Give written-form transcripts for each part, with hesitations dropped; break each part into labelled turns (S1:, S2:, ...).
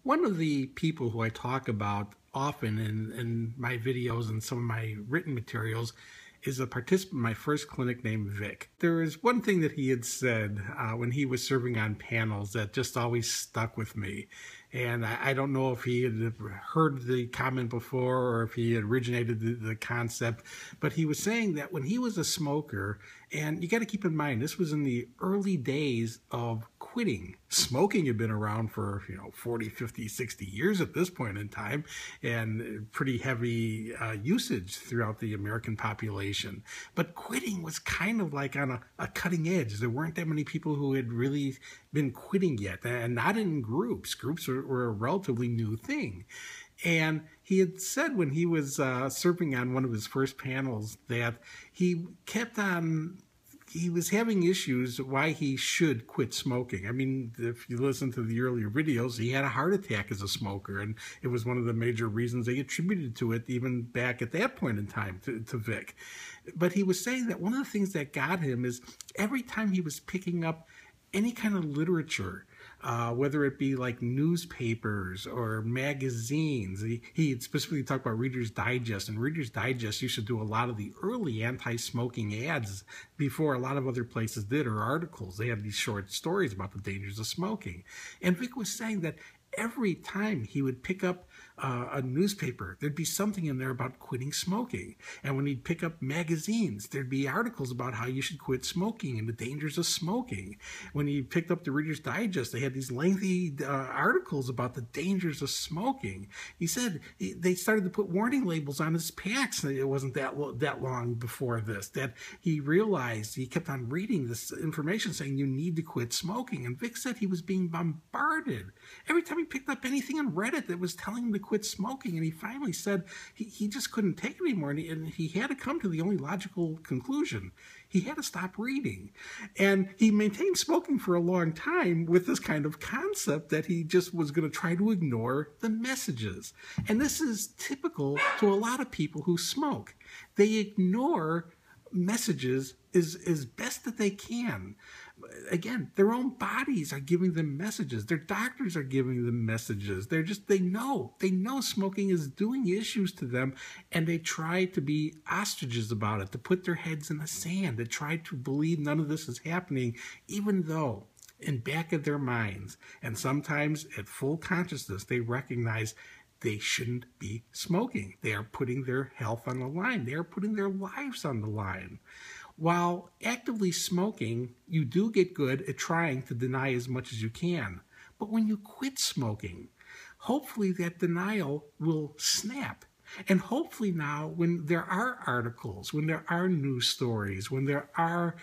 S1: One of the people who I talk about often in my videos and some of my written materials is a participant in my first clinic named Vic. There is one thing that he had said when he was serving on panels that just always stuck with me. And I don't know if he had heard the comment before or if he had originated the concept, but he was saying that when he was a smoker, and you got to keep in mind, this was in the early days of quitting. Smoking had been around for 40, 50, 60 years at this point in time, and pretty heavy usage throughout the American population. But quitting was kind of like on a cutting edge. There weren't that many people who had really been quitting yet, and not in groups. Groups were a relatively new thing. And he had said when he was serving on one of his first panels that he was having issues why he should quit smoking. I mean, if you listen to the earlier videos, he had a heart attack as a smoker, and it was one of the major reasons they attributed to it even back at that point in time to Vic. But he was saying that one of the things that got him is every time he was picking up any kind of literature, whether it be like newspapers or magazines. He had specifically talked about Reader's Digest, and Reader's Digest used to do a lot of the early anti-smoking ads before a lot of other places did, or articles. They had these short stories about the dangers of smoking. And Vic was saying that every time he would pick up a newspaper, there'd be something in there about quitting smoking. And when he'd pick up magazines, there'd be articles about how you should quit smoking and the dangers of smoking. When he picked up the Reader's Digest, they had these lengthy articles about the dangers of smoking. He said they started to put warning labels on his packs. It wasn't that long before this that he realized. He kept on reading this information saying you need to quit smoking. And Vic said he was being bombarded every time he picked up anything on Reddit that was telling him to quit smoking. And he finally said he just couldn't take it anymore, and he had to come to the only logical conclusion. He had to stop reading. And he maintained smoking for a long time with this kind of concept that he just was going to try to ignore the messages. And this is typical to a lot of people who smoke. They ignore messages as best that they can. Again, their own bodies are giving them messages. Their doctors are giving them messages. They know smoking is doing issues to them, and they try to be ostriches about it, to put their heads in the sand, to try to believe none of this is happening, even though in back of their minds, and sometimes at full consciousness, they recognize they shouldn't be smoking. They are putting their health on the line. They are putting their lives on the line. While actively smoking, you do get good at trying to deny as much as you can. But when you quit smoking, hopefully that denial will snap. And hopefully now, when there are articles, when there are news stories, when there are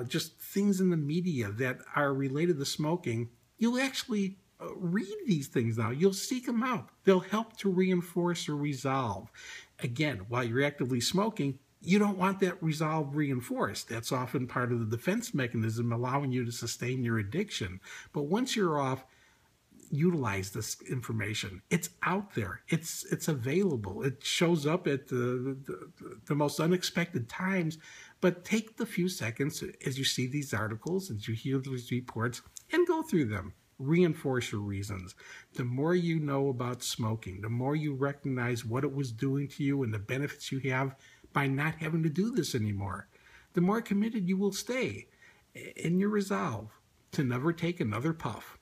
S1: just things in the media that are related to smoking, you'll actually read these things now. You'll seek them out. They'll help to reinforce or resolve. Again, while you're actively smoking, you don't want that resolve reinforced. That's often part of the defense mechanism allowing you to sustain your addiction. But once you're off, utilize this information. It's out there. It's available. It shows up at the most unexpected times. But take the few seconds as you see these articles, as you hear these reports, and go through them. Reinforce your reasons. The more you know about smoking, the more you recognize what it was doing to you and the benefits you have by not having to do this anymore, the more committed you will stay in your resolve to never take another puff.